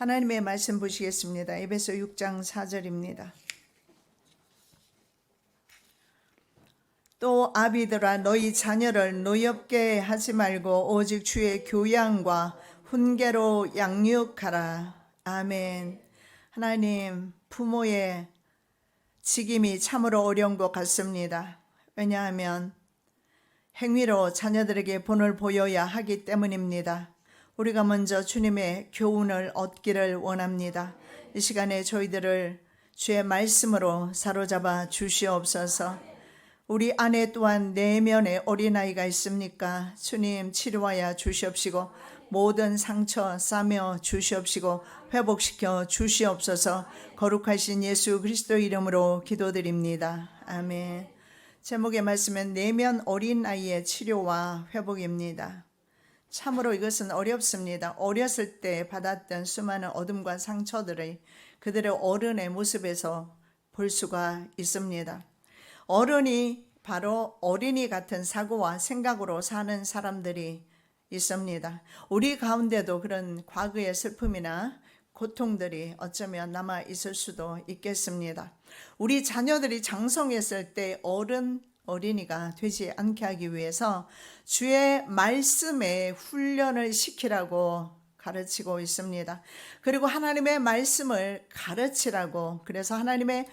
하나님의 말씀 보시겠습니다. 에베소 6장 4절입니다. 또 아비들아 너희 자녀를 노엽게 하지 말고 오직 주의 교양과 훈계로 양육하라. 아멘. 하나님, 부모의 직임이 참으로 어려운 것 같습니다. 왜냐하면 행위로 자녀들에게 본을 보여야 하기 때문입니다. 우리가 먼저 주님의 교훈을 얻기를 원합니다. 이 시간에 저희들을 주의 말씀으로 사로잡아 주시옵소서. 우리 안에 또한 내면에 어린아이가 있습니까? 주님 치료하여 주시옵시고 모든 상처 싸며 주시옵시고 회복시켜 주시옵소서. 거룩하신 예수 그리스도 이름으로 기도드립니다. 아멘. 제목의 말씀은 내면 어린아이의 치료와 회복입니다. 참으로 이것은 어렵습니다. 어렸을 때 받았던 수많은 어둠과 상처들을 그들의 어른의 모습에서 볼 수가 있습니다. 어른이 바로 어린이 같은 사고와 생각으로 사는 사람들이 있습니다. 우리 가운데도 그런 과거의 슬픔이나 고통들이 어쩌면 남아 있을 수도 있겠습니다. 우리 자녀들이 장성했을 때 어린이가 되지 않게 하기 위해서 주의 말씀에 훈련을 시키라고 가르치고 있습니다. 그리고 하나님의 말씀을 가르치라고, 그래서 하나님의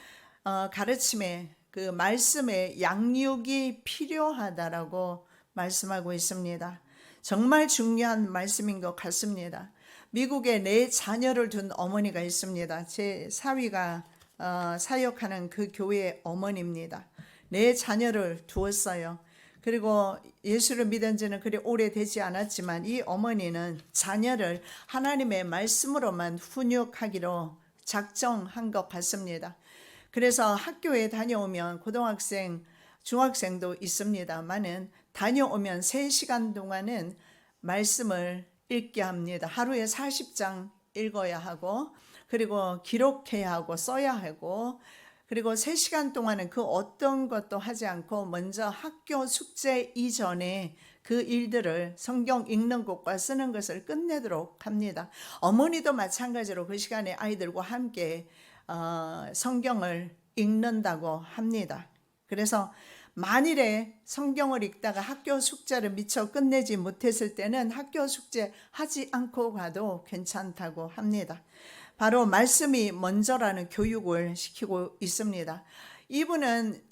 가르침에 그 말씀의 양육이 필요하다라고 말씀하고 있습니다. 정말 중요한 말씀인 것 같습니다. 미국에 4자녀를 둔 어머니가 있습니다. 제 사위가 사역하는 그 교회의 어머니입니다. 4자녀를 두었어요. 그리고 예수를 믿은 지는 그리 오래되지 않았지만 이 어머니는 자녀를 하나님의 말씀으로만 훈육하기로 작정한 것 같습니다. 그래서 학교에 다녀오면 고등학생, 중학생도 있습니다만은 다녀오면 3시간 동안은 말씀을 읽게 합니다. 하루에 40장 읽어야 하고, 그리고 기록해야 하고 써야 하고, 그리고 3시간 동안은 그 어떤 것도 하지 않고 먼저 학교 숙제 이전에 그 일들을 성경 읽는 것과 쓰는 것을 끝내도록 합니다. 어머니도 마찬가지로 그 시간에 아이들과 함께 성경을 읽는다고 합니다. 그래서 만일에 성경을 읽다가 학교 숙제를 미처 끝내지 못했을 때는 학교 숙제 하지 않고 가도 괜찮다고 합니다. 바로 말씀이 먼저라는 교육을 시키고 있습니다. 이분은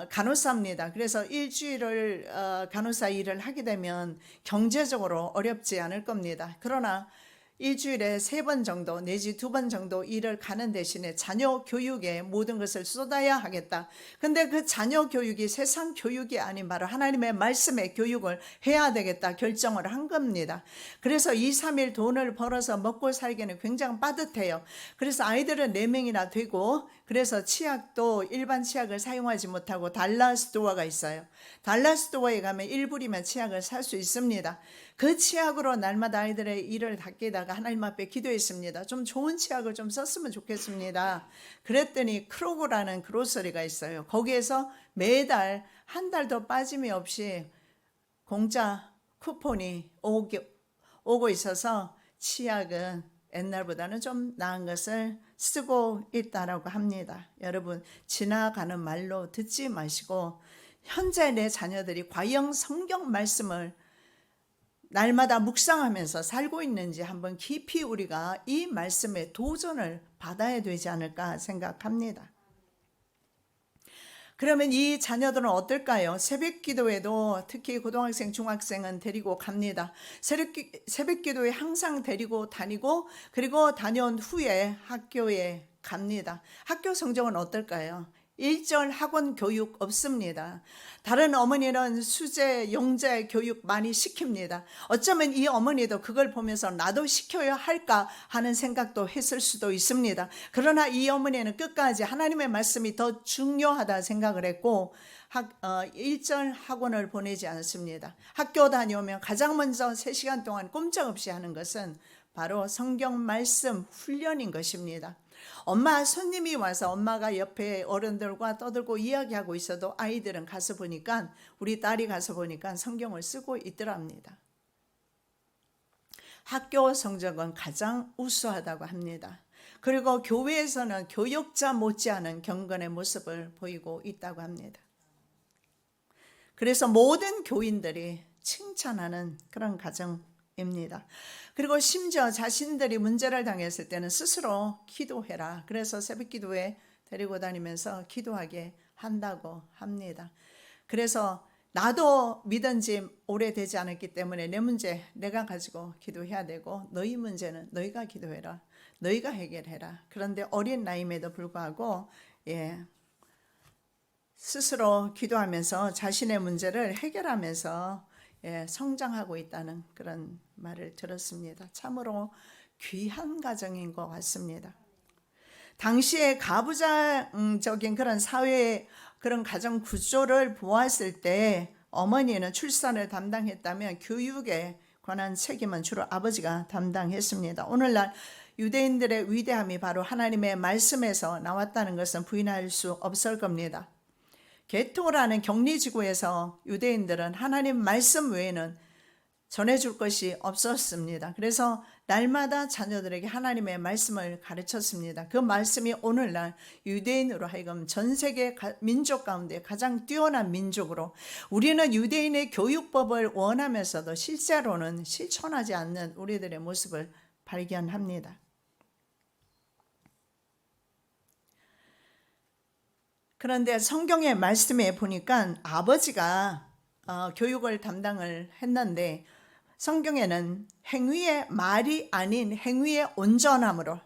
간호사입니다. 그래서 일주일을 간호사 일을 하게 되면 경제적으로 어렵지 않을 겁니다. 그러나 일주일에 3번 정도 내지 2번 정도 일을 가는 대신에 자녀 교육에 모든 것을 쏟아야 하겠다. 근데 그 자녀 교육이 세상 교육이 아닌 바로 하나님의 말씀의 교육을 해야 되겠다 결정을 한 겁니다. 그래서 2, 3일 돈을 벌어서 먹고 살기는 굉장히 빠듯해요. 그래서 아이들은 4명이나 되고, 그래서 치약도 일반 치약을 사용하지 못하고 달라 스토어가 있어요. 달라 스토어에 가면 1불이면 치약을 살 수 있습니다. 그 치약으로 날마다 아이들의 일을 닦이다가 하나님 앞에 기도했습니다. 좀 좋은 치약을 좀 썼으면 좋겠습니다. 그랬더니 크로고라는 그로서리가 있어요. 거기에서 매달 한 달도 빠짐이 없이 공짜 쿠폰이 오고 있어서 치약은 옛날보다는 좀 나은 것을 쓰고 있다라고 합니다. 여러분, 지나가는 말로 듣지 마시고 현재 내 자녀들이 과연 성경 말씀을 날마다 묵상하면서 살고 있는지 한번 깊이 우리가 이 말씀에 도전을 받아야 되지 않을까 생각합니다. 그러면 이 자녀들은 어떨까요? 새벽 기도에도 특히 고등학생, 중학생은 데리고 갑니다. 새벽 기도에 항상 데리고 다니고, 그리고 다녀온 후에 학교에 갑니다. 학교 성적은 어떨까요? 1절 학원 교육 없습니다. 다른 어머니는 수제, 영재 교육 많이 시킵니다. 어쩌면 이 어머니도 그걸 보면서 나도 시켜야 할까 하는 생각도 했을 수도 있습니다. 그러나 이 어머니는 끝까지 하나님의 말씀이 더 중요하다 생각을 했고 1절 학원을 보내지 않습니다. 학교 다녀오면 가장 먼저 3시간 동안 꼼짝없이 하는 것은 바로 성경 말씀 훈련인 것입니다. 엄마 손님이 와서 엄마가 옆에 어른들과 떠들고 이야기하고 있어도 아이들은 가서 보니까, 우리 딸이 가서 보니까 성경을 쓰고 있더랍니다. 학교 성적은 가장 우수하다고 합니다. 그리고 교회에서는 교육자 못지않은 경건의 모습을 보이고 있다고 합니다. 그래서 모든 교인들이 칭찬하는 그런 가정입니다. 그리고 심지어 자신들이 문제를 당했을 때는 스스로 기도해라. 그래서 새벽 기도에 데리고 다니면서 기도하게 한다고 합니다. 그래서 나도 믿은 지 오래되지 않았기 때문에 내 문제 내가 가지고 기도해야 되고 너희 문제는 너희가 기도해라. 너희가 해결해라. 그런데 어린 나이임에도 불구하고 스스로 기도하면서 자신의 문제를 해결하면서 성장하고 있다는 그런 말을 들었습니다. 참으로 귀한 가정인 것 같습니다. 당시에 가부장적인 그런 사회의 그런 가정 구조를 보았을 때 어머니는 출산을 담당했다면 교육에 관한 책임은 주로 아버지가 담당했습니다. 오늘날 유대인들의 위대함이 바로 하나님의 말씀에서 나왔다는 것은 부인할 수 없을 겁니다. 게토라는 격리지구에서 유대인들은 하나님 말씀 외에는 전해줄 것이 없었습니다. 그래서 날마다 자녀들에게 하나님의 말씀을 가르쳤습니다. 그 말씀이 오늘날 유대인으로 하여금 전 세계 민족 가운데 가장 뛰어난 민족으로 우리는 유대인의 교육법을 원하면서도 실제로는 실천하지 않는 우리들의 모습을 발견합니다. 그런데 성경의 말씀에 보니까 아버지가 교육을 담당을 했는데 성경에는 행위의 말이 아닌 행위의 온전함으로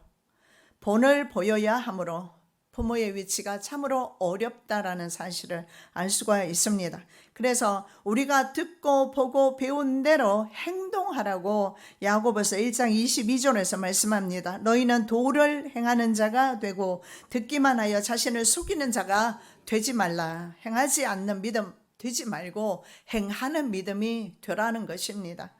본을 보여야 하므로 부모의 위치가 참으로 어렵다라는 사실을 알 수가 있습니다. 그래서 우리가 듣고 보고 배운 대로 행동하라고 야고보서 1장 22절에서 말씀합니다. 너희는 도를 행하는 자가 되고 듣기만 하여 자신을 속이는 자가 되지 말라. 행하지 않는 믿음 되지 말고 행하는 믿음이 되라는 것입니다.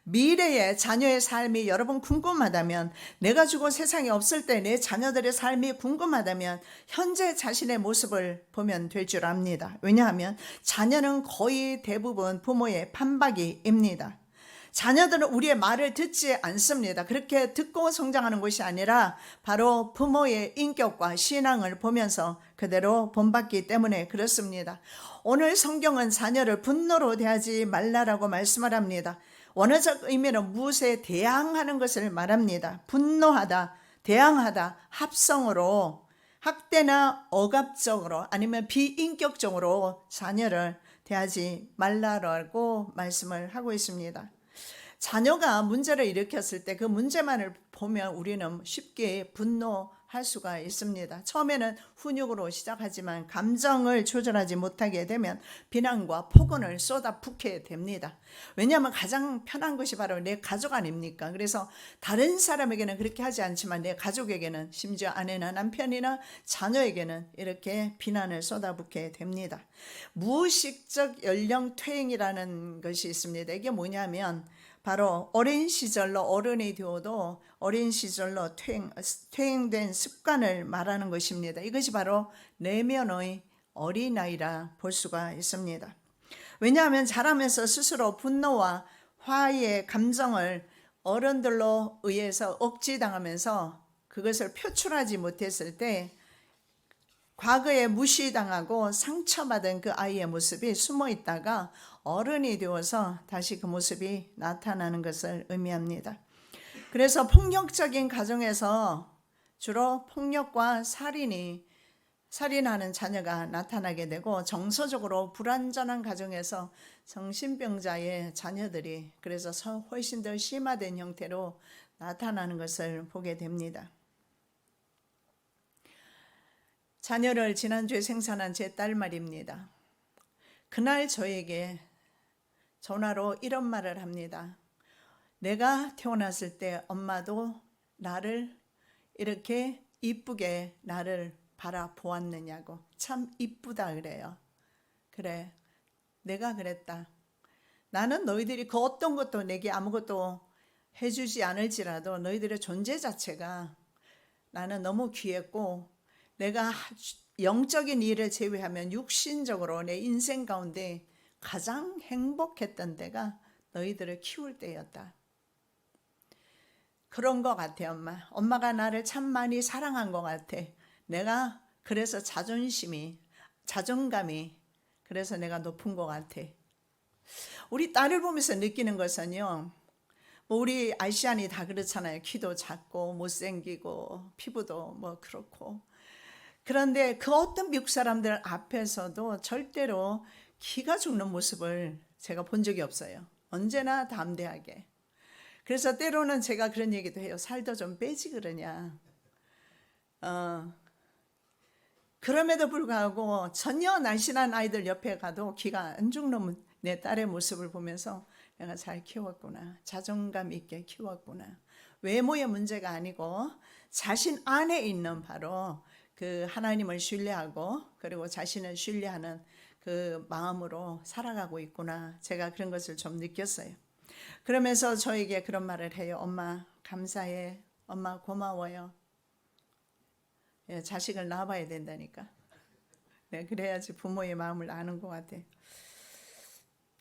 미래의 자녀의 삶이 여러분 궁금하다면, 내가 죽어 세상에 없을 때 내 자녀들의 삶이 궁금하다면 현재 자신의 모습을 보면 될 줄 압니다. 왜냐하면 자녀는 거의 대부분 부모의 판박이입니다. 자녀들은 우리의 말을 듣지 않습니다. 그렇게 듣고 성장하는 것이 아니라 바로 부모의 인격과 신앙을 보면서 그대로 본받기 때문에 그렇습니다. 오늘 성경은 자녀를 분노로 대하지 말라라고 말씀을 합니다. 원어적 의미는 무엇에 대항하는 것을 말합니다. 분노하다, 대항하다, 합성어로 학대나 억압적으로 아니면 비인격적으로 자녀를 대하지 말라라고 말씀을 하고 있습니다. 자녀가 문제를 일으켰을 때 그 문제만을 보면 우리는 쉽게 분노할 수가 있습니다. 처음에는 훈육으로 시작하지만 감정을 조절하지 못하게 되면 비난과 폭언을 쏟아붓게 됩니다. 왜냐하면 가장 편한 것이 바로 내 가족 아닙니까? 그래서 다른 사람에게는 그렇게 하지 않지만 내 가족에게는, 심지어 아내나 남편이나 자녀에게는 이렇게 비난을 쏟아붓게 됩니다. 무의식적 연령 퇴행이라는 것이 있습니다. 이게 뭐냐면 바로 어린 시절로 어른이 되어도 어린 시절로 퇴행된 습관을 말하는 것입니다. 이것이 바로 내면의 어린아이라 볼 수가 있습니다. 왜냐하면 자라면서 스스로 분노와 화의 감정을 어른들로 의해서 억지당하면서 그것을 표출하지 못했을 때 과거에 무시당하고 상처받은 그 아이의 모습이 숨어 있다가 어른이 되어서 다시 그 모습이 나타나는 것을 의미합니다. 그래서 폭력적인 가정에서 주로 폭력과 살인하는 자녀가 나타나게 되고, 정서적으로 불완전한 가정에서 정신병자의 자녀들이 그래서 훨씬 더 심화된 형태로 나타나는 것을 보게 됩니다. 자녀를 지난주에 생산한 제 딸 말입니다. 그날 저에게 전화로 이런 말을 합니다. 내가 태어났을 때 엄마도 나를 이렇게 이쁘게 나를 바라보았느냐고. 참 이쁘다 그래요. 그래, 내가 그랬다. 나는 너희들이 그 어떤 것도 내게 아무것도 해주지 않을지라도 너희들의 존재 자체가 나는 너무 귀했고, 내가 영적인 일을 제외하면 육신적으로 내 인생 가운데 가장 행복했던 때가 너희들을 키울 때였다. 그런 것 같아. 엄마가 나를 참 많이 사랑한 것 같아. 내가 그래서 자존감이 그래서 내가 높은 것 같아. 우리 딸을 보면서 느끼는 것은요, 뭐 우리 아시안이 다 그렇잖아요. 키도 작고 못생기고 피부도 뭐 그렇고. 그런데 그 어떤 미국 사람들 앞에서도 절대로 기가 죽는 모습을 제가 본 적이 없어요. 언제나 담대하게. 그래서 때로는 제가 그런 얘기도 해요. 살도 좀 빼지 그러냐. 그럼에도 불구하고 전혀 날씬한 아이들 옆에 가도 기가 안 죽는 내 딸의 모습을 보면서 내가 잘 키웠구나. 자존감 있게 키웠구나. 외모의 문제가 아니고 자신 안에 있는 바로 그 하나님을 신뢰하고 그리고 자신을 신뢰하는 그 마음으로 살아가고 있구나. 제가 그런 것을 좀 느꼈어요. 그러면서 저에게 그런 말을 해요. 엄마 감사해. 엄마 고마워요. 예, 자식을 낳아봐야 된다니까. 네, 그래야지 부모의 마음을 아는 것 같아.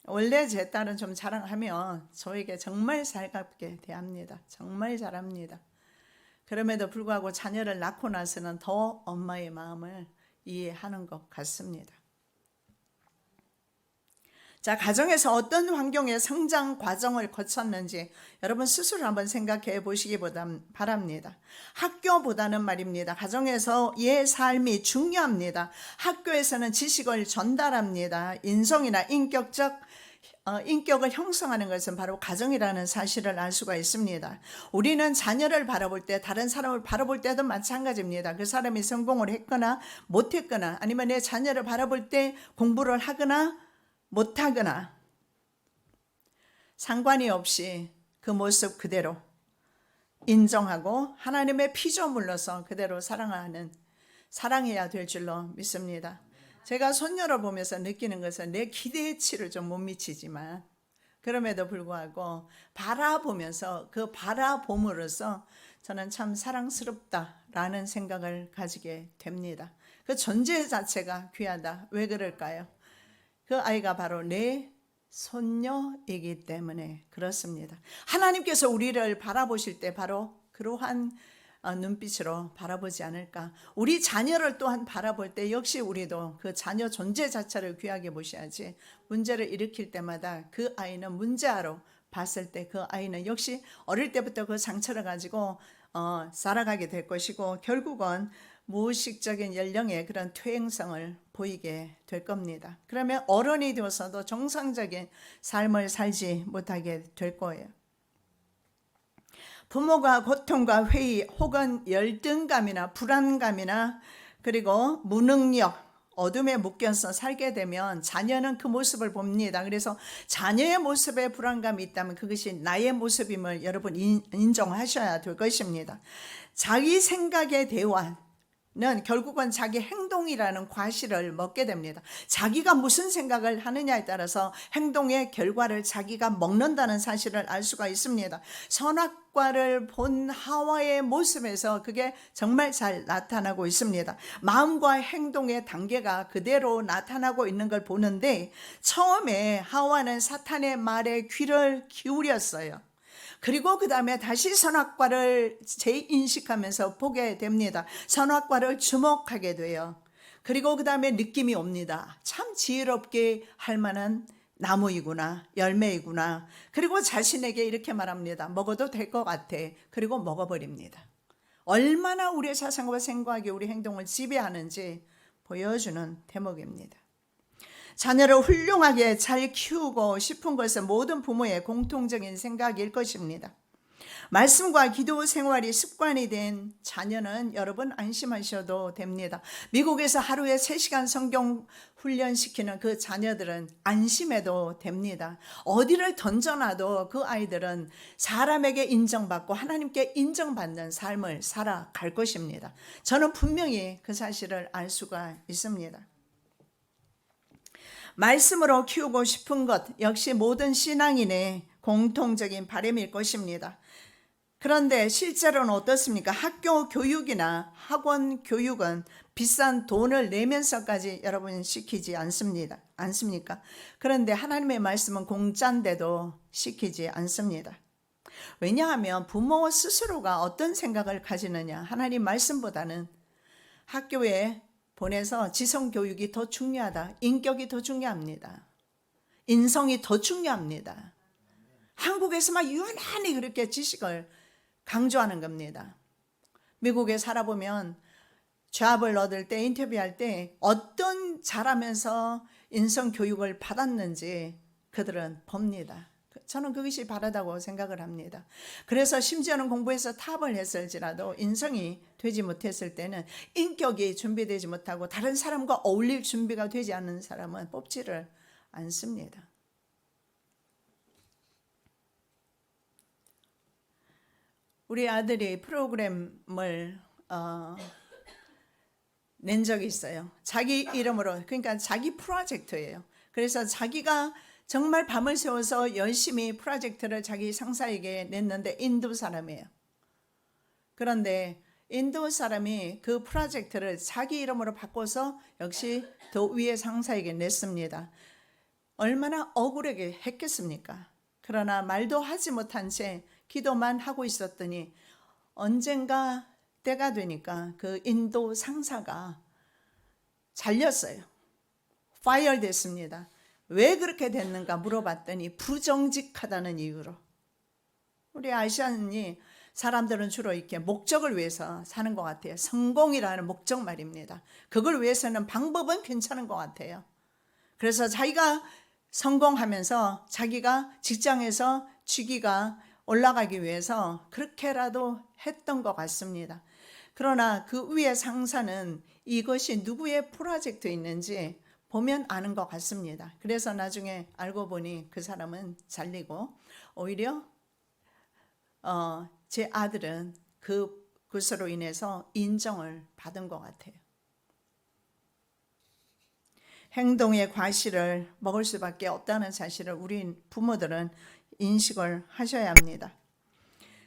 원래 제 딸은 좀 자랑하면 저에게 정말 살갑게 대합니다. 정말 잘합니다. 그럼에도 불구하고 자녀를 낳고 나서는 더 엄마의 마음을 이해하는 것 같습니다. 자, 가정에서 어떤 환경의 성장 과정을 거쳤는지 여러분 스스로 한번 생각해 보시기 바랍니다. 학교보다는 말입니다. 가정에서의 삶이 중요합니다. 학교에서는 지식을 전달합니다. 인성이나 인격을 형성하는 것은 바로 가정이라는 사실을 알 수가 있습니다. 우리는 자녀를 바라볼 때 다른 사람을 바라볼 때도 마찬가지입니다. 그 사람이 성공을 했거나 못했거나 아니면 내 자녀를 바라볼 때 공부를 하거나 못하거나 상관이 없이 그 모습 그대로 인정하고 하나님의 피조물로서 그대로 사랑해야 될 줄로 믿습니다. 제가 손녀를 보면서 느끼는 것은 내 기대치를 좀 못 미치지만 그럼에도 불구하고 바라보면서 그 바라봄으로써 저는 참 사랑스럽다라는 생각을 가지게 됩니다. 그 존재 자체가 귀하다. 왜 그럴까요? 그 아이가 바로 내 손녀이기 때문에 그렇습니다. 하나님께서 우리를 바라보실 때 바로 그러한 눈빛으로 바라보지 않을까. 우리 자녀를 또한 바라볼 때 역시 우리도 그 자녀 존재 자체를 귀하게 보셔야지. 문제를 일으킬 때마다 그 아이는 문제아로 봤을 때 그 아이는 역시 어릴 때부터 그 상처를 가지고 살아가게 될 것이고 결국은 무의식적인 연령의 그런 퇴행성을 보이게 될 겁니다. 그러면 어른이 되어서도 정상적인 삶을 살지 못하게 될 거예요. 부모가 고통과 회의 혹은 열등감이나 불안감이나 그리고 무능력, 어둠에 묶여서 살게 되면 자녀는 그 모습을 봅니다. 그래서 자녀의 모습에 불안감이 있다면 그것이 나의 모습임을 여러분 인정하셔야 될 것입니다. 자기 생각의 대화는 결국은 자기 행동이라는 과실을 먹게 됩니다. 자기가 무슨 생각을 하느냐에 따라서 행동의 결과를 자기가 먹는다는 사실을 알 수가 있습니다. 선악과를 본 하와의 모습에서 그게 정말 잘 나타나고 있습니다. 마음과 행동의 단계가 그대로 나타나고 있는 걸 보는데 처음에 하와는 사탄의 말에 귀를 기울였어요. 그리고 그 다음에 다시 선악과를 재인식하면서 보게 됩니다. 선악과를 주목하게 돼요. 그리고 그 다음에 느낌이 옵니다. 참 지혜롭게 할 만한 나무이구나, 열매이구나. 그리고 자신에게 이렇게 말합니다. 먹어도 될 것 같아. 그리고 먹어버립니다. 얼마나 우리의 사상과 생각이 우리 행동을 지배하는지 보여주는 대목입니다. 자녀를 훌륭하게 잘 키우고 싶은 것은 모든 부모의 공통적인 생각일 것입니다. 말씀과 기도 생활이 습관이 된 자녀는 여러분 안심하셔도 됩니다. 미국에서 하루에 3시간 성경 훈련시키는 그 자녀들은 안심해도 됩니다. 어디를 던져놔도 그 아이들은 사람에게 인정받고 하나님께 인정받는 삶을 살아갈 것입니다. 저는 분명히 그 사실을 알 수가 있습니다. 말씀으로 키우고 싶은 것 역시 모든 신앙인의 공통적인 바람일 것입니다. 그런데 실제로는 어떻습니까? 학교 교육이나 학원 교육은 비싼 돈을 내면서까지 여러분 시키지 않습니까? 그런데 하나님의 말씀은 공짜인데도 시키지 않습니다. 왜냐하면 부모 스스로가 어떤 생각을 가지느냐, 하나님 말씀보다는 학교에 보내서 지성교육이 더 중요하다, 인격이 더 중요합니다, 인성이 더 중요합니다. 한국에서만 유난히 그렇게 지식을 강조하는 겁니다. 미국에 살아보면 잡을 얻을 때, 인터뷰할 때 어떤 잘하면서 인성교육을 받았는지 그들은 봅니다. 저는 그것이 바르다고 생각을 합니다. 그래서 심지어는 공부해서 탑을 했을지라도 인성이 되지 못했을 때는, 인격이 준비되지 못하고 다른 사람과 어울릴 준비가 되지 않는 사람은 뽑지를 않습니다. 우리 아들이 프로그램을 낸 적이 있어요. 자기 이름으로, 그러니까 자기 프로젝트예요. 그래서 자기가 정말 밤을 새워서 열심히 프로젝트를 자기 상사에게 냈는데, 인도 사람이에요. 그런데 인도 사람이 그 프로젝트를 자기 이름으로 바꿔서 역시 더 위의 상사에게 냈습니다. 얼마나 억울하게 했겠습니까? 그러나 말도 하지 못한 채 기도만 하고 있었더니 언젠가 때가 되니까 그 인도 상사가 잘렸어요. 파이어 됐습니다. 왜 그렇게 됐는가 물어봤더니 부정직하다는 이유로. 우리 아시아인이 사람들은 주로 이렇게 목적을 위해서 사는 것 같아요. 성공이라는 목적 말입니다. 그걸 위해서는 방법은 괜찮은 것 같아요. 그래서 자기가 성공하면서 자기가 직장에서 직위가 올라가기 위해서 그렇게라도 했던 것 같습니다. 그러나 그 위에 상사는 이것이 누구의 프로젝트였는지 보면 아는 것 같습니다. 그래서 나중에 알고 보니 그 사람은 잘리고, 오히려 제 아들은 그것으로 인해서 인정을 받은 것 같아요. 행동의 과실을 먹을 수밖에 없다는 사실을 우리 부모들은 인식을 하셔야 합니다.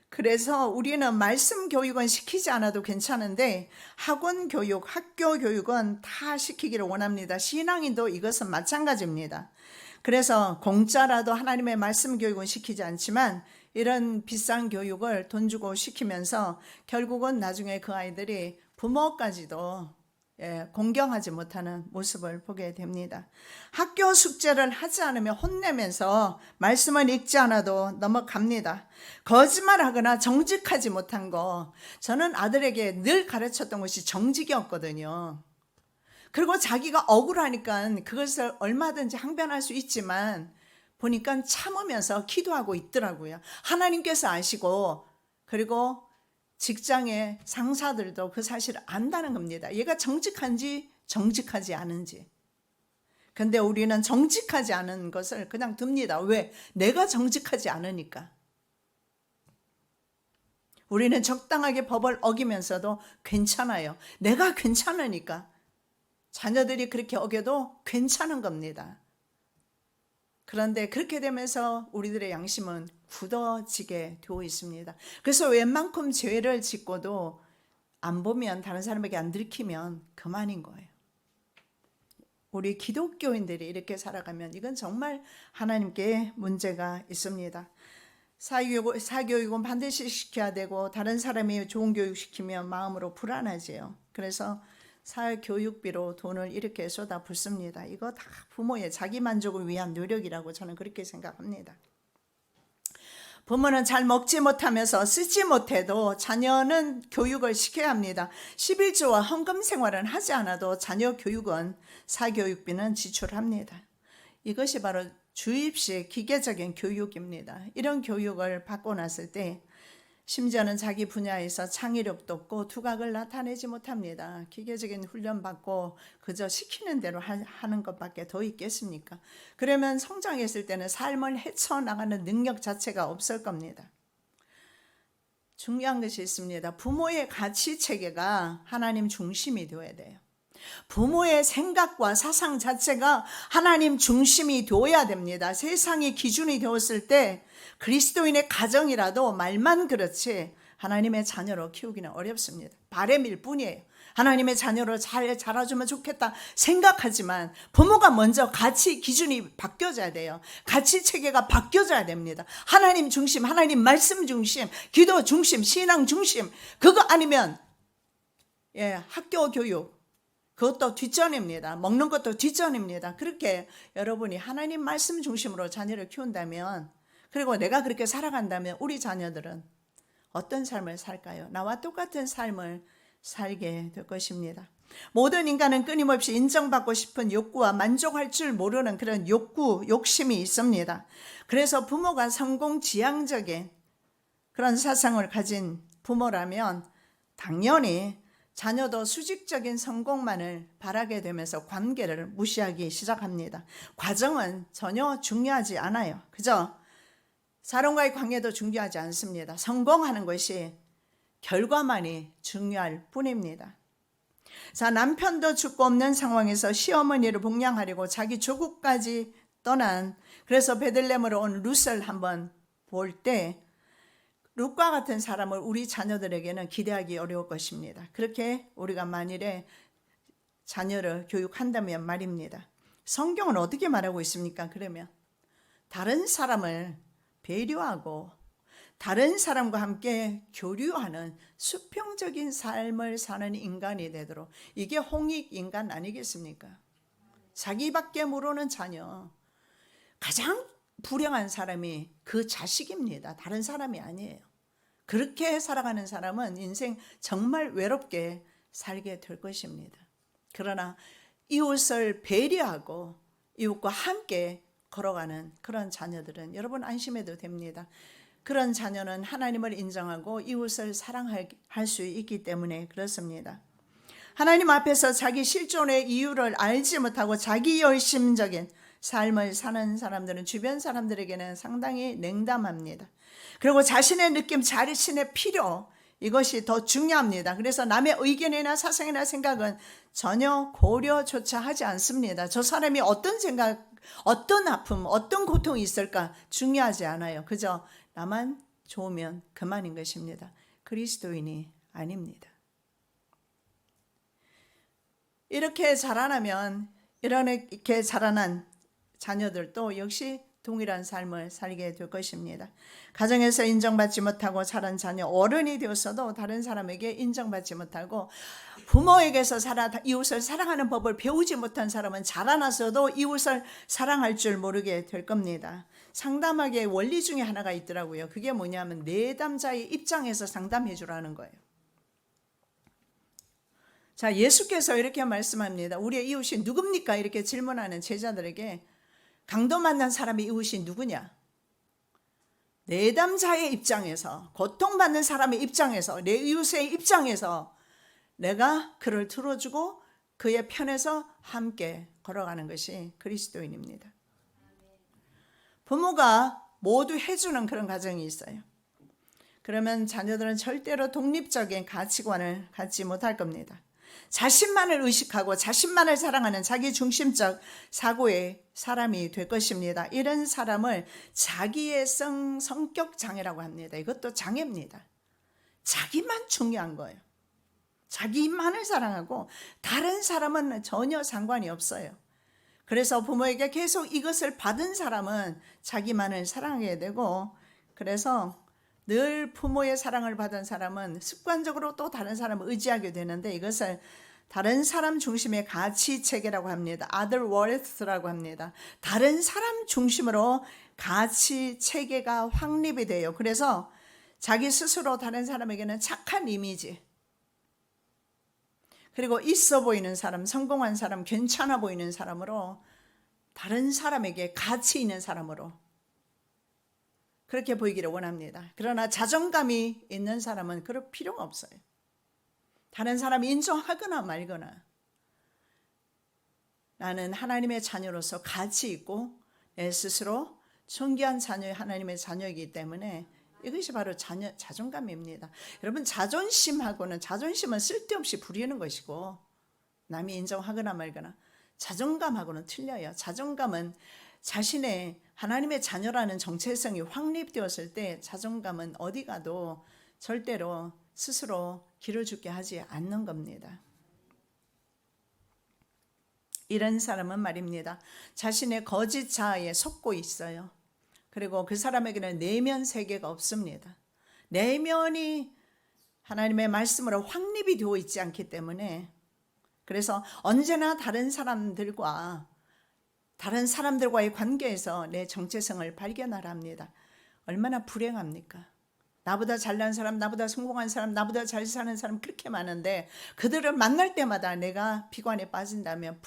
그래서 우리는 말씀 교육은 시키지 않아도 괜찮은데 학원 교육, 학교 교육은 다 시키기를 원합니다. 신앙인도 이것은 마찬가지입니다. 그래서 공짜라도 하나님의 말씀 교육은 시키지 않지만 이런 비싼 교육을 돈 주고 시키면서 결국은 나중에 그 아이들이 부모까지도 공경하지 못하는 모습을 보게 됩니다. 학교 숙제를 하지 않으면 혼내면서 말씀을 읽지 않아도 넘어갑니다. 거짓말하거나 정직하지 못한 거, 저는 아들에게 늘 가르쳤던 것이 정직이었거든요. 그리고 자기가 억울하니까 그것을 얼마든지 항변할 수 있지만 보니까 참으면서 기도하고 있더라고요. 하나님께서 아시고, 그리고 직장의 상사들도 그 사실을 안다는 겁니다. 얘가 정직한지 정직하지 않은지. 근데 우리는 정직하지 않은 것을 그냥 둡니다. 왜? 내가 정직하지 않으니까. 우리는 적당하게 법을 어기면서도 괜찮아요. 내가 괜찮으니까. 자녀들이 그렇게 어겨도 괜찮은 겁니다. 그런데 그렇게 되면서 우리들의 양심은 굳어지게 되어 있습니다. 그래서 웬만큼 죄를 짓고도 안 보면, 다른 사람에게 안 들키면 그만인 거예요. 우리 기독교인들이 이렇게 살아가면 이건 정말 하나님께 문제가 있습니다. 사교육은 반드시 시켜야 되고, 다른 사람이 좋은 교육 시키면 마음으로 불안하지요. 그래서 사교육비로 돈을 이렇게 쏟아붓습니다. 이거 다 부모의 자기 만족을 위한 노력이라고 저는 그렇게 생각합니다. 부모는 잘 먹지 못하면서 쓰지 못해도 자녀는 교육을 시켜야 합니다. 11조와 헌금 생활은 하지 않아도 자녀 교육은 사교육비는 지출합니다. 이것이 바로 주입식 기계적인 교육입니다. 이런 교육을 받고 났을 때 심지어는 자기 분야에서 창의력도 없고 두각을 나타내지 못합니다. 기계적인 훈련 받고 그저 시키는 대로 하는 것밖에 더 있겠습니까? 그러면 성장했을 때는 삶을 헤쳐나가는 능력 자체가 없을 겁니다. 중요한 것이 있습니다. 부모의 가치 체계가 하나님 중심이 되어야 돼요. 부모의 생각과 사상 자체가 하나님 중심이 되어야 됩니다. 세상이 기준이 되었을 때 그리스도인의 가정이라도 말만 그렇지 하나님의 자녀로 키우기는 어렵습니다. 바람일 뿐이에요. 하나님의 자녀로 잘 자라주면 좋겠다 생각하지만 부모가 먼저 가치 기준이 바뀌어져야 돼요. 가치 체계가 바뀌어져야 됩니다. 하나님 중심, 하나님 말씀 중심, 기도 중심, 신앙 중심. 그거 아니면 학교 교육 그것도 뒷전입니다. 먹는 것도 뒷전입니다. 그렇게 여러분이 하나님 말씀 중심으로 자녀를 키운다면, 그리고 내가 그렇게 살아간다면 우리 자녀들은 어떤 삶을 살까요? 나와 똑같은 삶을 살게 될 것입니다. 모든 인간은 끊임없이 인정받고 싶은 욕구와 만족할 줄 모르는 그런 욕심이 있습니다. 그래서 부모가 성공지향적인 그런 사상을 가진 부모라면 당연히 자녀도 수직적인 성공만을 바라게 되면서 관계를 무시하기 시작합니다. 과정은 전혀 중요하지 않아요. 그죠? 사람과의 관계도 중요하지 않습니다. 성공하는 것이 결과만이 중요할 뿐입니다. 자, 남편도 죽고 없는 상황에서 시어머니를 복양하려고 자기 조국까지 떠난, 그래서 베들레헴으로 온 룻을 한번 볼 때 룻과 같은 사람을 우리 자녀들에게는 기대하기 어려울 것입니다. 그렇게 우리가 만일에 자녀를 교육한다면 말입니다. 성경은 어떻게 말하고 있습니까? 그러면 다른 사람을 배려하고 다른 사람과 함께 교류하는 수평적인 삶을 사는 인간이 되도록, 이게 홍익인간 아니겠습니까? 자기밖에 모르는 자녀, 가장 불행한 사람이 그 자식입니다. 다른 사람이 아니에요. 그렇게 살아가는 사람은 인생 정말 외롭게 살게 될 것입니다. 그러나 이웃을 배려하고 이웃과 함께 걸어가는 그런 자녀들은 여러분 안심해도 됩니다. 그런 자녀는 하나님을 인정하고 이웃을 사랑할 수 있기 때문에 그렇습니다. 하나님 앞에서 자기 실존의 이유를 알지 못하고 자기 열심적인 삶을 사는 사람들은 주변 사람들에게는 상당히 냉담합니다. 그리고 자신의 느낌, 자신의 필요, 이것이 더 중요합니다. 그래서 남의 의견이나 사상이나 생각은 전혀 고려조차 하지 않습니다. 저 사람이 어떤 생각, 어떤 아픔, 어떤 고통이 있을까 중요하지 않아요. 그저 나만 좋으면 그만인 것입니다. 그리스도인이 아닙니다. 이렇게 자라나면, 이렇게 자라난 자녀들도 역시 동일한 삶을 살게 될 것입니다. 가정에서 인정받지 못하고 자란 자녀, 어른이 되었어도 다른 사람에게 인정받지 못하고 부모에게서 이웃을 사랑하는 법을 배우지 못한 사람은 자라나서도 이웃을 사랑할 줄 모르게 될 겁니다. 상담학의 원리 중에 하나가 있더라고요. 그게 뭐냐면 내담자의 입장에서 상담해 주라는 거예요. 자, 예수께서 이렇게 말씀합니다. 우리의 이웃이 누굽니까? 이렇게 질문하는 제자들에게 강도 만난 사람의 이웃이 누구냐? 내담자의 입장에서, 고통받는 사람의 입장에서, 내 이웃의 입장에서 내가 그를 들어주고 그의 편에서 함께 걸어가는 것이 그리스도인입니다. 부모가 모두 해주는 그런 가정이 있어요. 그러면 자녀들은 절대로 독립적인 가치관을 갖지 못할 겁니다. 자신만을 의식하고 자신만을 사랑하는 자기 중심적 사고의 사람이 될 것입니다. 이런 사람을 자기의 성격 장애라고 합니다. 이것도 장애입니다. 자기만 중요한 거예요. 자기만을 사랑하고 다른 사람은 전혀 상관이 없어요. 그래서 부모에게 계속 이것을 받은 사람은 자기만을 사랑하게 되고, 그래서 늘 부모의 사랑을 받은 사람은 습관적으로 또 다른 사람을 의지하게 되는데, 이것을 다른 사람 중심의 가치 체계라고 합니다. Other worth라고 합니다. 다른 사람 중심으로 가치 체계가 확립이 돼요. 그래서 자기 스스로 다른 사람에게는 착한 이미지, 그리고 있어 보이는 사람, 성공한 사람, 괜찮아 보이는 사람으로, 다른 사람에게 가치 있는 사람으로 그렇게 보이기를 원합니다. 그러나 자존감이 있는 사람은 그럴 필요가 없어요. 다른 사람이 인정하거나 말거나 나는 하나님의 자녀로서 가치 있고 내 스스로 존귀한 자녀, 하나님의 자녀이기 때문에 이것이 바로 자존감입니다. 여러분, 자존심은 쓸데없이 부리는 것이고 남이 인정하거나 말거나, 자존감하고는 틀려요. 자존감은 자신의 하나님의 자녀라는 정체성이 확립되었을 때 자존감은 어디 가도 절대로 스스로 길어죽게 하지 않는 겁니다. 이런 사람은 말입니다. 자신의 거짓 자아에 속고 있어요. 그리고 그 사람에게는 내면 세계가 없습니다. 내면이 하나님의 말씀으로 확립이 되어 있지 않기 때문에, 그래서 언제나 다른 사람들과의 관계에서 내 정체성을 발견하라 합니다. 얼마나 불행합니까? 나보다 잘난 사람, 나보다 성공한 사람, 나보다 잘 사는 사람 그렇게 많은데 그들을 만날 때마다 내가 비관에 빠진다면,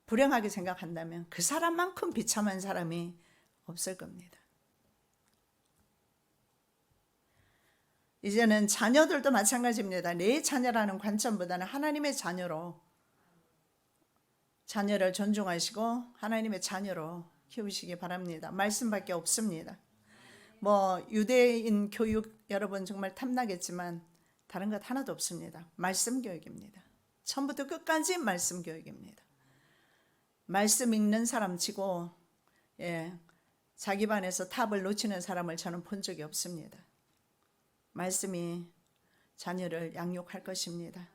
불행하게 생각한다면 그 사람만큼 비참한 사람이 없을 겁니다. 이제는 자녀들도 마찬가지입니다. 내 자녀라는 관점보다는 하나님의 자녀로, 자녀를 존중하시고 하나님의 자녀로 키우시기 바랍니다. 말씀밖에 없습니다. 유대인 교육 여러분 정말 탐나겠지만 다른 것 하나도 없습니다. 말씀 교육입니다. 처음부터 끝까지 말씀 교육입니다. 말씀 읽는 사람 치고 자기 반에서 탑을 놓치는 사람을 저는 본 적이 없습니다. 말씀이 자녀를 양육할 것입니다.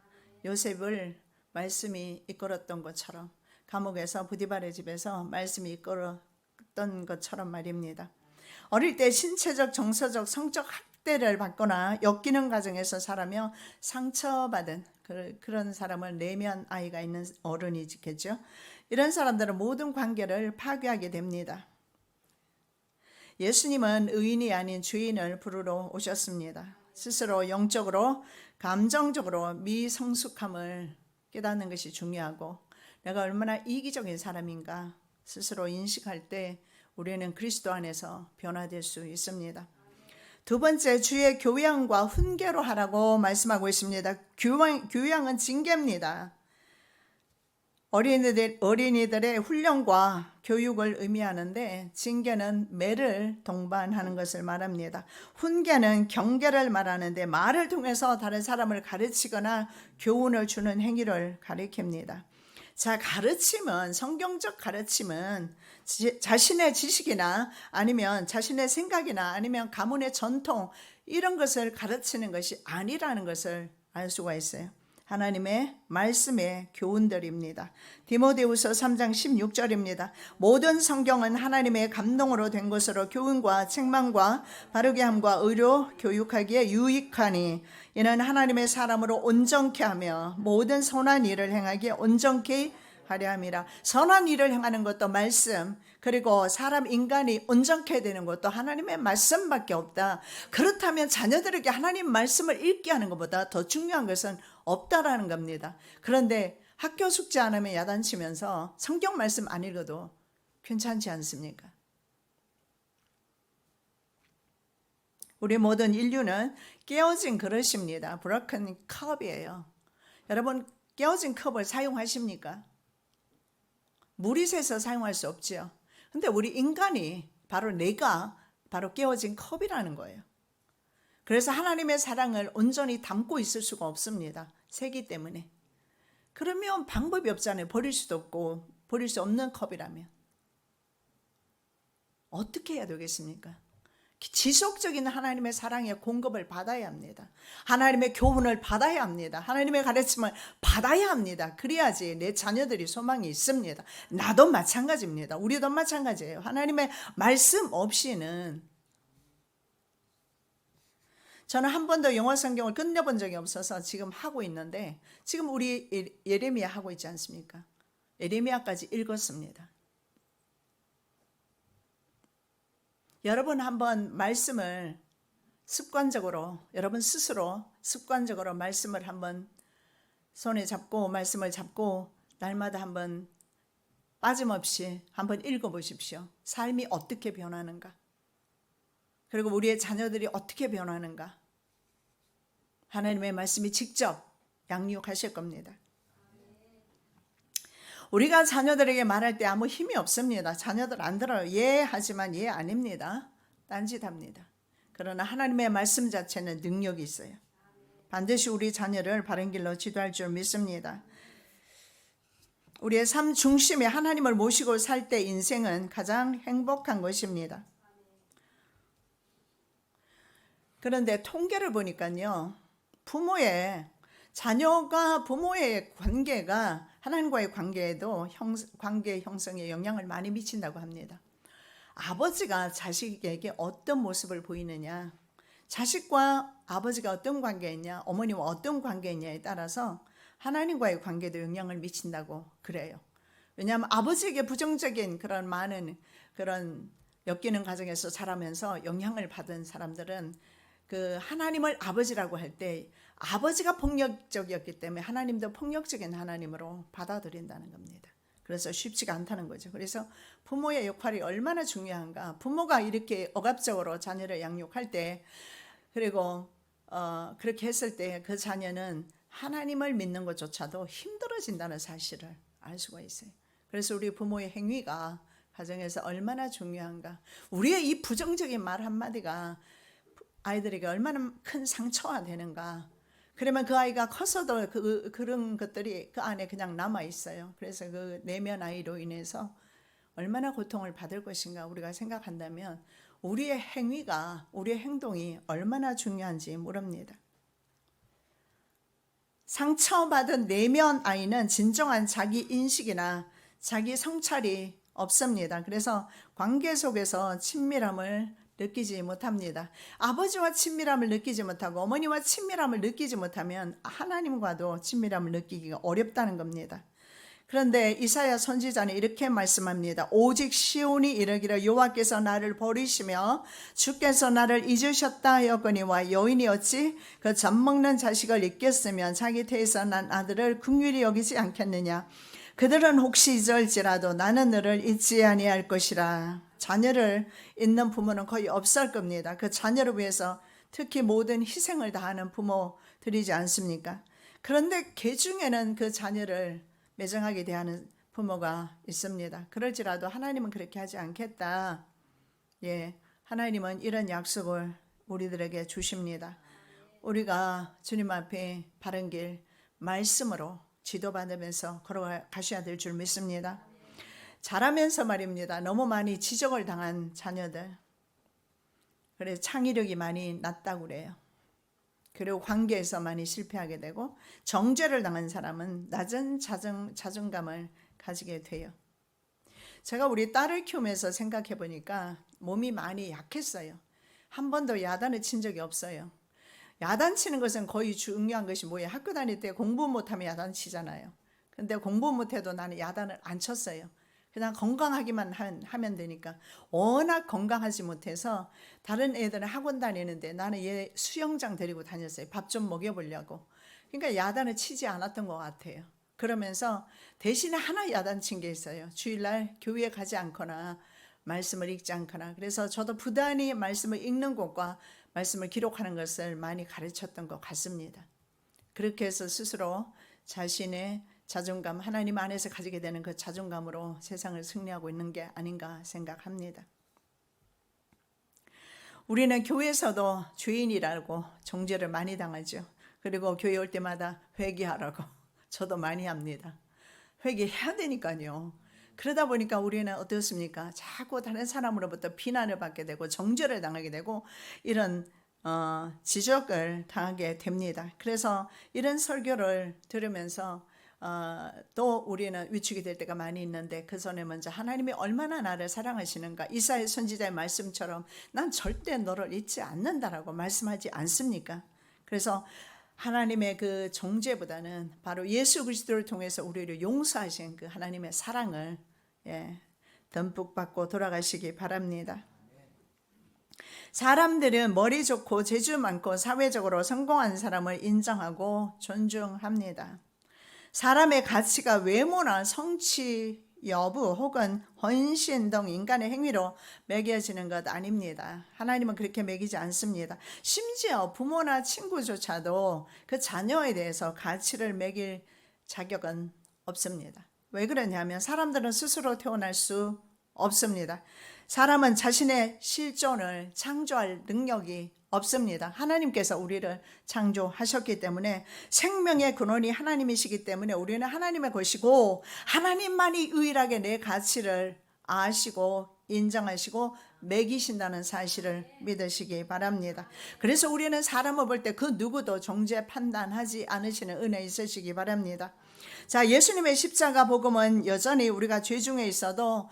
요셉을 말씀이 이끌었던 것처럼, 감옥에서 부디발의 집에서 말씀이 이끌었던 것처럼 말입니다. 어릴 때 신체적, 정서적, 성적 학대를 받거나 엮이는 가정에서 자라며 상처받은 그런 사람을 내면 아이가 있는 어른이겠죠. 이런 사람들은 모든 관계를 파괴하게 됩니다. 예수님은 의인이 아닌 죄인을 부르러 오셨습니다. 스스로 영적으로, 감정적으로 미성숙함을 깨닫는 것이 중요하고, 내가 얼마나 이기적인 사람인가 스스로 인식할 때 우리는 그리스도 안에서 변화될 수 있습니다. 두 번째, 주의 교양과 훈계로 하라고 말씀하고 있습니다. 교양은 징계입니다. 어린이들의 훈련과 교육을 의미하는데, 징계는 매를 동반하는 것을 말합니다. 훈계는 경계를 말하는데, 말을 통해서 다른 사람을 가르치거나 교훈을 주는 행위를 가리킵니다. 자, 가르침은, 성경적 가르침은 자신의 지식이나 아니면 자신의 생각이나 아니면 가문의 전통, 이런 것을 가르치는 것이 아니라는 것을 알 수가 있어요. 하나님의 말씀의 교훈들입니다. 디모데후서 3장 16절입니다. 모든 성경은 하나님의 감동으로 된 것으로 교훈과 책망과 바르게 함과 의로 교육하기에 유익하니, 이는 하나님의 사람으로 온전케 하며 모든 선한 일을 행하기에 온전케 하려 함이라. 선한 일을 행하는 것도 말씀, 그리고 인간이 온전케 되는 것도 하나님의 말씀밖에 없다. 그렇다면 자녀들에게 하나님 말씀을 읽게 하는 것보다 더 중요한 것은 없다라는 겁니다. 그런데 학교 숙제 안 하면 야단치면서 성경 말씀 안 읽어도 괜찮지 않습니까? 우리 모든 인류는 깨어진 그릇입니다. 브로큰 컵이에요. 여러분, 깨어진 컵을 사용하십니까? 물이 새서 사용할 수 없지요. 근데 우리 인간이, 내가 깨어진 컵이라는 거예요. 그래서 하나님의 사랑을 온전히 담고 있을 수가 없습니다. 새기 때문에. 그러면 방법이 없잖아요. 버릴 수도 없고, 버릴 수 없는 컵이라면. 어떻게 해야 되겠습니까? 지속적인 하나님의 사랑의 공급을 받아야 합니다. 하나님의 교훈을 받아야 합니다. 하나님의 가르침을 받아야 합니다. 그래야지 내 자녀들이 소망이 있습니다. 나도 마찬가지입니다. 우리도 마찬가지예요. 하나님의 말씀 없이는, 저는 한 번도 영어 성경을 끝내본 적이 없어서 지금 하고 있는데, 지금 우리 예레미야 하고 있지 않습니까? 예레미야까지 읽었습니다. 여러분 한번 말씀을 여러분 스스로 습관적으로 말씀을 한번 손에 잡고, 말씀을 잡고 날마다 한번 빠짐없이 한번 읽어보십시오. 삶이 어떻게 변하는가, 그리고 우리의 자녀들이 어떻게 변하는가, 하나님의 말씀이 직접 양육하실 겁니다. 우리가 자녀들에게 말할 때 아무 힘이 없습니다. 자녀들 안 들어요. 예 하지만 예 아닙니다. 딴짓합니다. 그러나 하나님의 말씀 자체는 능력이 있어요. 반드시 우리 자녀를 바른 길로 지도할 줄 믿습니다. 우리의 삶 중심에 하나님을 모시고 살 때 인생은 가장 행복한 것입니다. 그런데 통계를 보니까요, 자녀가 부모의 관계가 하나님과의 관계에도 관계 형성에 영향을 많이 미친다고 합니다. 아버지가 자식에게 어떤 모습을 보이느냐, 자식과 아버지가 어떤 관계였냐, 어머니와 어떤 관계였냐에 따라서 하나님과의 관계도 영향을 미친다고 그래요. 왜냐하면 아버지에게 부정적인 그런 많은 그런 엮이는 가정에서 자라면서 영향을 받은 사람들은 그 하나님을 아버지라고 할 때 아버지가 폭력적이었기 때문에 하나님도 폭력적인 하나님으로 받아들인다는 겁니다. 그래서 쉽지가 않다는 거죠. 그래서 부모의 역할이 얼마나 중요한가. 부모가 이렇게 억압적으로 자녀를 양육할 때, 그리고 그렇게 했을 때 그 자녀는 하나님을 믿는 것조차도 힘들어진다는 사실을 알 수가 있어요. 그래서 우리 부모의 행위가 가정에서 얼마나 중요한가. 우리의 이 부정적인 말 한마디가 아이들에게 얼마나 큰 상처가 되는가. 그러면 그 아이가 커서도 그런 것들이 그 안에 그냥 남아 있어요. 그래서 그 내면 아이로 인해서 얼마나 고통을 받을 것인가 우리가 생각한다면 우리의 행위가, 우리의 행동이 얼마나 중요한지 모릅니다. 상처받은 내면 아이는 진정한 자기 인식이나 자기 성찰이 없습니다. 그래서 관계 속에서 친밀함을 느끼지 못합니다. 아버지와 친밀함을 느끼지 못하고 어머니와 친밀함을 느끼지 못하면 하나님과도 친밀함을 느끼기가 어렵다는 겁니다. 그런데 이사야 선지자는 이렇게 말씀합니다. 오직 시온이 이르기를 여호와께서 나를 버리시며 주께서 나를 잊으셨다 하였거니와 여인이 어찌 그 젖먹는 자식을 잊겠으면 자기 태에서 난 아들을 긍휼히 여기지 않겠느냐. 그들은 혹시 잊을지라도 나는 너를 잊지 아니할 것이라. 자녀를 잊는 부모는 거의 없을 겁니다. 그 자녀를 위해서 특히 모든 희생을 다하는 부모들이지 않습니까? 그런데 개 중에는 그 자녀를 매정하게 대하는 부모가 있습니다. 그럴지라도 하나님은 그렇게 하지 않겠다. 하나님은 이런 약속을 우리들에게 주십니다. 우리가 주님 앞에 바른 길 말씀으로 지도받으면서 걸어가셔야 될 줄 믿습니다. 자라면서 말입니다. 너무 많이 지적을 당한 자녀들, 그래서 창의력이 많이 낮다고 그래요. 그리고 관계에서 많이 실패하게 되고 정죄를 당한 사람은 낮은 자존감을 가지게 돼요. 제가 우리 딸을 키우면서 생각해 보니까 몸이 많이 약했어요. 한 번도 야단을 친 적이 없어요. 야단 치는 것은 거의 중요한 것이 뭐예요? 학교 다닐 때 공부 못하면 야단 치잖아요. 근데 공부 못해도 나는 야단을 안 쳤어요. 그냥 건강하기만 하면 되니까. 워낙 건강하지 못해서 다른 애들은 학원 다니는데 나는 얘 수영장 데리고 다녔어요. 밥 좀 먹여보려고. 그러니까 야단을 치지 않았던 것 같아요. 그러면서 대신에 하나 야단 친 게 있어요. 주일날 교회에 가지 않거나 말씀을 읽지 않거나. 그래서 저도 부단히 말씀을 읽는 것과 말씀을 기록하는 것을 많이 가르쳤던 것 같습니다. 그렇게 해서 스스로 자신의 자존감, 하나님 안에서 가지게 되는 그 자존감으로 세상을 승리하고 있는 게 아닌가 생각합니다. 우리는 교회에서도 죄인이라고 정죄를 많이 당하죠. 그리고 교회 올 때마다 회개하라고 저도 많이 합니다. 회개해야 되니까요. 그러다 보니까 우리는 어떻습니까? 자꾸 다른 사람으로부터 비난을 받게 되고 정죄를 당하게 되고 이런 지적을 당하게 됩니다. 그래서 이런 설교를 들으면서 또 우리는 위축이 될 때가 많이 있는데 그 전에 먼저 하나님이 얼마나 나를 사랑하시는가. 이사야 선지자의 말씀처럼 난 절대 너를 잊지 않는다라고 말씀하지 않습니까? 그래서 하나님의 그 정죄보다는 바로 예수 그리스도를 통해서 우리를 용서하신 그 하나님의 사랑을 듬뿍 받고 돌아가시기 바랍니다. 사람들은 머리 좋고 재주 많고 사회적으로 성공한 사람을 인정하고 존중합니다. 사람의 가치가 외모나 성취 여부 혹은 헌신 등 인간의 행위로 매겨지는 것 아닙니다. 하나님은 그렇게 매기지 않습니다. 심지어 부모나 친구조차도 그 자녀에 대해서 가치를 매길 자격은 없습니다. 왜 그러냐면 사람들은 스스로 태어날 수 없습니다. 사람은 자신의 실존을 창조할 능력이 없습니다. 하나님께서 우리를 창조하셨기 때문에 생명의 근원이 하나님이시기 때문에 우리는 하나님의 것이고 하나님만이 유일하게 내 가치를 아시고 인정하시고 먹이신다는 사실을 믿으시기 바랍니다. 그래서 우리는 사람을 볼 때 그 누구도 정죄 판단하지 않으시는 은혜 있으시기 바랍니다. 자, 예수님의 십자가 복음은 여전히 우리가 죄 중에 있어도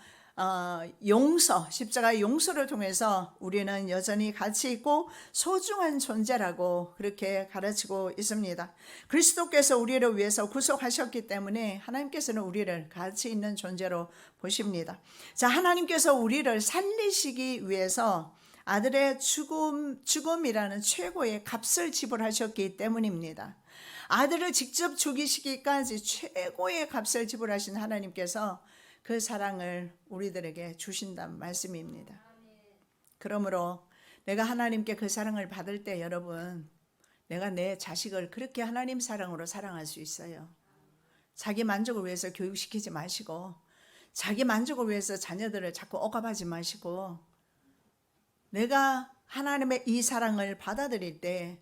용서, 십자가의 용서를 통해서 우리는 여전히 가치 있고 소중한 존재라고 그렇게 가르치고 있습니다. 그리스도께서 우리를 위해서 구속하셨기 때문에 하나님께서는 우리를 가치 있는 존재로 보십니다. 자, 하나님께서 우리를 살리시기 위해서 아들의 죽음이라는 최고의 값을 지불하셨기 때문입니다. 아들을 직접 죽이시기까지 최고의 값을 지불하신 하나님께서 그 사랑을 우리들에게 주신다는 말씀입니다. 그러므로 내가 하나님께 그 사랑을 받을 때 여러분, 내가 내 자식을 그렇게 하나님 사랑으로 사랑할 수 있어요. 자기 만족을 위해서 교육시키지 마시고, 자기 만족을 위해서 자녀들을 자꾸 억압하지 마시고, 내가 하나님의 이 사랑을 받아들일 때,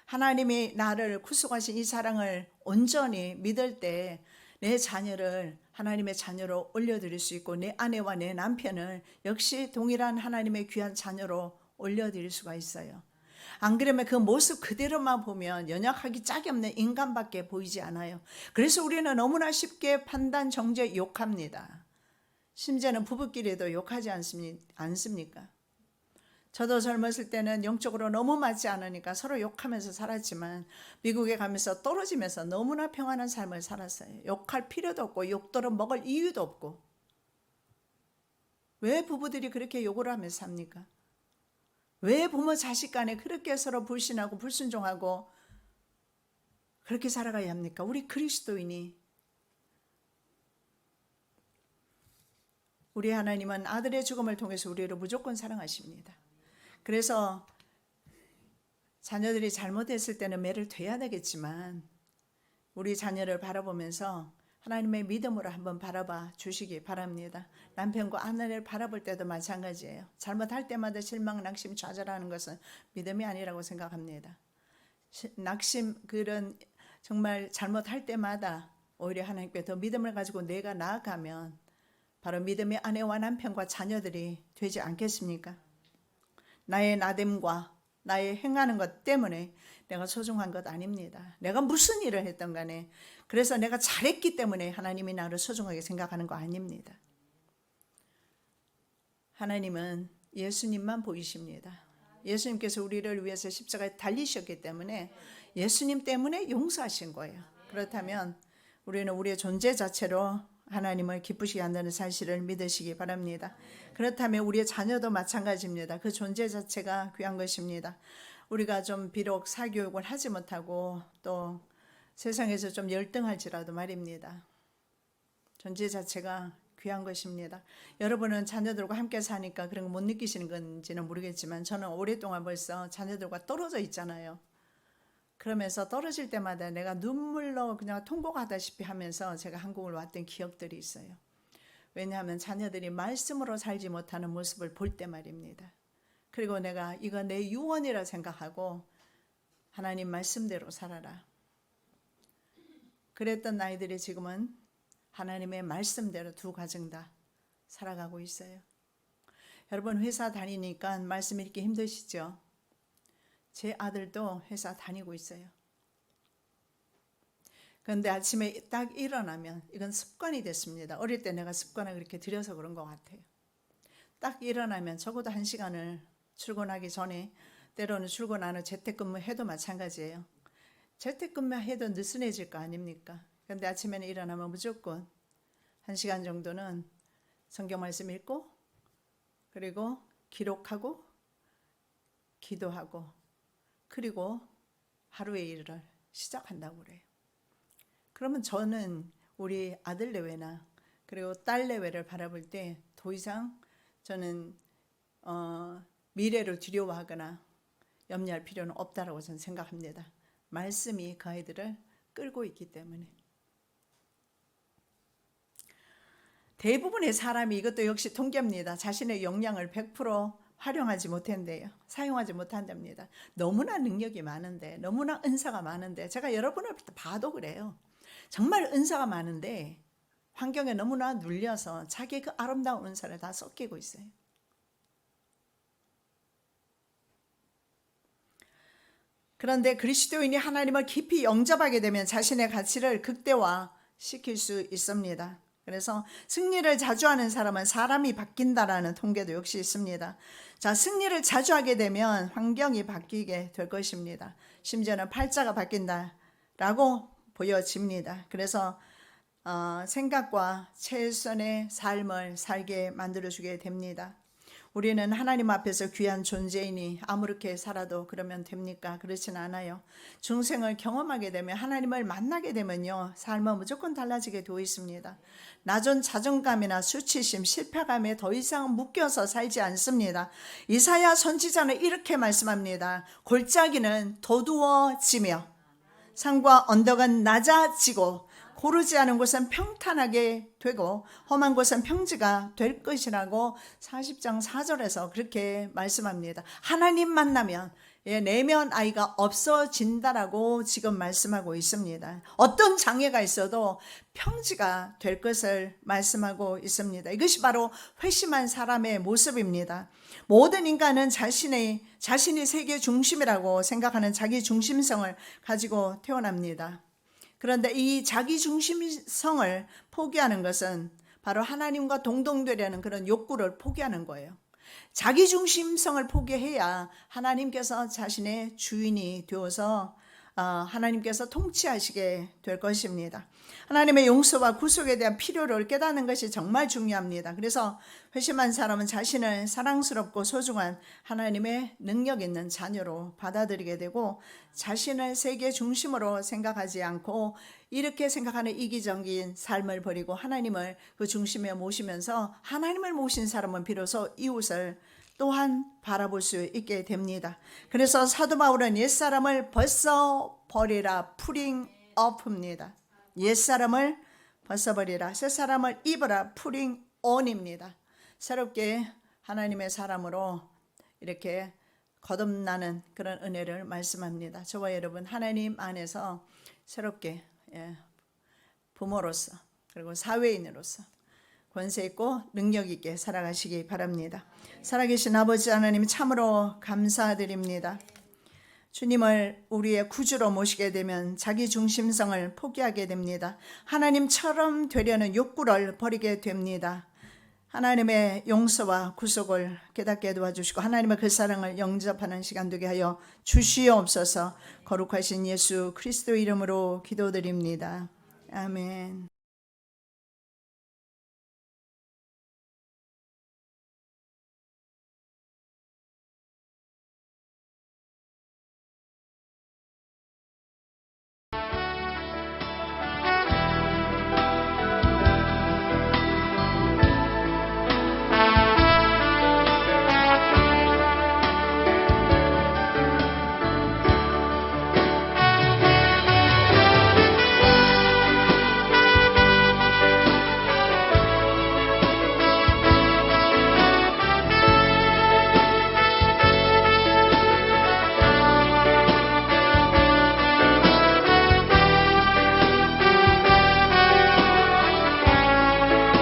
하나님이 나를 구속하신 이 사랑을 온전히 믿을 때 내 자녀를 하나님의 자녀로 올려드릴 수 있고, 내 아내와 내 남편을 역시 동일한 하나님의 귀한 자녀로 올려드릴 수가 있어요. 안 그러면 그 모습 그대로만 보면 연약하기 짝이 없는 인간밖에 보이지 않아요. 그래서 우리는 너무나 쉽게 판단, 정죄, 욕합니다. 심지어는 부부끼리도 욕하지 않습니까? 저도 젊었을 때는 영적으로 너무 맞지 않으니까 서로 욕하면서 살았지만 미국에 가면서 떨어지면서 너무나 평안한 삶을 살았어요. 욕할 필요도 없고 욕도로 먹을 이유도 없고. 왜 부부들이 그렇게 욕을 하면서 삽니까? 왜 부모 자식 간에 그렇게 서로 불신하고 불순종하고 그렇게 살아가야 합니까? 우리 그리스도인이, 우리 하나님은 아들의 죽음을 통해서 우리를 무조건 사랑하십니다. 그래서 자녀들이 잘못했을 때는 매를 돼야 되겠지만 우리 자녀를 바라보면서 하나님의 믿음으로 한번 바라봐 주시기 바랍니다. 남편과 아내를 바라볼 때도 마찬가지예요. 잘못할 때마다 실망, 낙심, 좌절하는 것은 믿음이 아니라고 생각합니다. 낙심, 그런 정말 잘못할 때마다 오히려 하나님께 더 믿음을 가지고 내가 나아가면 바로 믿음의 아내와 남편과 자녀들이 되지 않겠습니까? 나의 나됨과 나의 행하는 것 때문에 내가 소중한 것 아닙니다. 내가 무슨 일을 했던 간에, 그래서 내가 잘했기 때문에 하나님이 나를 소중하게 생각하는 거 아닙니다. 하나님은 예수님만 보이십니다. 예수님께서 우리를 위해서 십자가에 달리셨기 때문에 예수님 때문에 용서하신 거예요. 그렇다면 우리는 우리의 존재 자체로 하나님을 기쁘시게 한다는 사실을 믿으시기 바랍니다. 그렇다면 우리의 자녀도 마찬가지입니다. 그 존재 자체가 귀한 것입니다. 우리가 좀 비록 사교육을 하지 못하고 또 세상에서 좀 열등할지라도 말입니다. 존재 자체가 귀한 것입니다. 여러분은 자녀들과 함께 사니까 그런 거 못 느끼시는 건지는 모르겠지만 저는 오랫동안 벌써 자녀들과 떨어져 있잖아요. 그러면서 떨어질 때마다 내가 눈물로 그냥 통곡하다시피 하면서 제가 한국을 왔던 기억들이 있어요. 왜냐하면 자녀들이 말씀으로 살지 못하는 모습을 볼 때 말입니다. 그리고 내가 이거 내 유언이라 생각하고 하나님 말씀대로 살아라. 그랬던 아이들이 지금은 하나님의 말씀대로 두 가정 다 살아가고 있어요. 여러분 회사 다니니까 말씀 읽기 힘드시죠? 제 아들도 회사 다니고 있어요. 그런데 아침에 딱 일어나면, 이건 습관이 됐습니다. 어릴 때 내가 습관을 그렇게 들여서 그런 것 같아요. 딱 일어나면 적어도 1시간을 출근하기 전에, 때로는 출근하는 재택근무 해도 마찬가지예요. 재택근무 해도 느슨해질 거 아닙니까? 그런데 아침에는 일어나면 무조건 1시간 정도는 성경 말씀 읽고, 그리고 기록하고, 기도하고, 그리고 하루의 일을 시작한다고 그래요. 그러면 저는 우리 아들 내외나 그리고 딸 내외를 바라볼 때 더 이상 저는 미래를 두려워하거나 염려할 필요는 없다라고 저는 생각합니다. 말씀이 그 아이들을 끌고 있기 때문에. 대부분의 사람이, 이것도 역시 통계입니다, 자신의 역량을 100% 활용하지 못한대요. 사용하지 못한답니다. 너무나 능력이 많은데, 너무나 은사가 많은데, 제가 여러분을 봐도 그래요. 정말 은사가 많은데 환경에 너무나 눌려서 자기의 그 아름다운 은사를 다 섞이고 있어요. 그런데 그리스도인이 하나님을 깊이 영접하게 되면 자신의 가치를 극대화시킬 수 있습니다. 그래서 승리를 자주 하는 사람은 사람이 바뀐다라는 통계도 역시 있습니다. 자, 승리를 자주 하게 되면 환경이 바뀌게 될 것입니다. 심지어는 팔자가 바뀐다라고 보여집니다. 그래서 생각과 최선의 삶을 살게 만들어주게 됩니다. 우리는 하나님 앞에서 귀한 존재이니 아무렇게 살아도 그러면 됩니까? 그렇진 않아요. 중생을 경험하게 되면, 하나님을 만나게 되면요, 삶은 무조건 달라지게 되어 있습니다. 낮은 자존감이나 수치심, 실패감에 더 이상 묶여서 살지 않습니다. 이사야 선지자는 이렇게 말씀합니다. 골짜기는 도두어지며 산과 언덕은 낮아지고 고르지 않은 곳은 평탄하게 되고 험한 곳은 평지가 될 것이라고 40장 4절에서 그렇게 말씀합니다. 하나님 만나면 내면 아이가 없어진다라고 지금 말씀하고 있습니다. 어떤 장애가 있어도 평지가 될 것을 말씀하고 있습니다. 이것이 바로 회심한 사람의 모습입니다. 모든 인간은 자신이 세계 중심이라고 생각하는 자기 중심성을 가지고 태어납니다. 그런데 이 자기 중심성을 포기하는 것은 바로 하나님과 동등되려는 그런 욕구를 포기하는 거예요. 자기 중심성을 포기해야 하나님께서 자신의 주인이 되어서 하나님께서 통치하시게 될 것입니다. 하나님의 용서와 구속에 대한 필요를 깨닫는 것이 정말 중요합니다. 그래서 회심한 사람은 자신을 사랑스럽고 소중한 하나님의 능력 있는 자녀로 받아들이게 되고, 자신을 세계 중심으로 생각하지 않고 이렇게 생각하는 이기적인 삶을 버리고 하나님을 그 중심에 모시면서, 하나님을 모신 사람은 비로소 이웃을 또한 바라볼 수 있게 됩니다. 그래서 사도 바울은 옛사람을 벗어버리라, putting off입니다. 옛사람을 벗어버리라, 새사람을 입어라, putting on입니다. 새롭게 하나님의 사람으로 이렇게 거듭나는 그런 은혜를 말씀합니다. 저와 여러분, 하나님 안에서 새롭게 부모로서 그리고 사회인으로서 권세 있고 능력 있게 살아가시기 바랍니다. 살아계신 아버지 하나님, 참으로 감사드립니다. 주님을 우리의 구주로 모시게 되면 자기 중심성을 포기하게 됩니다. 하나님처럼 되려는 욕구를 버리게 됩니다. 하나님의 용서와 구속을 깨닫게 도와주시고 하나님의 그 사랑을 영접하는 시간 되게 하여 주시옵소서. 거룩하신 예수 그리스도 이름으로 기도드립니다. 아멘.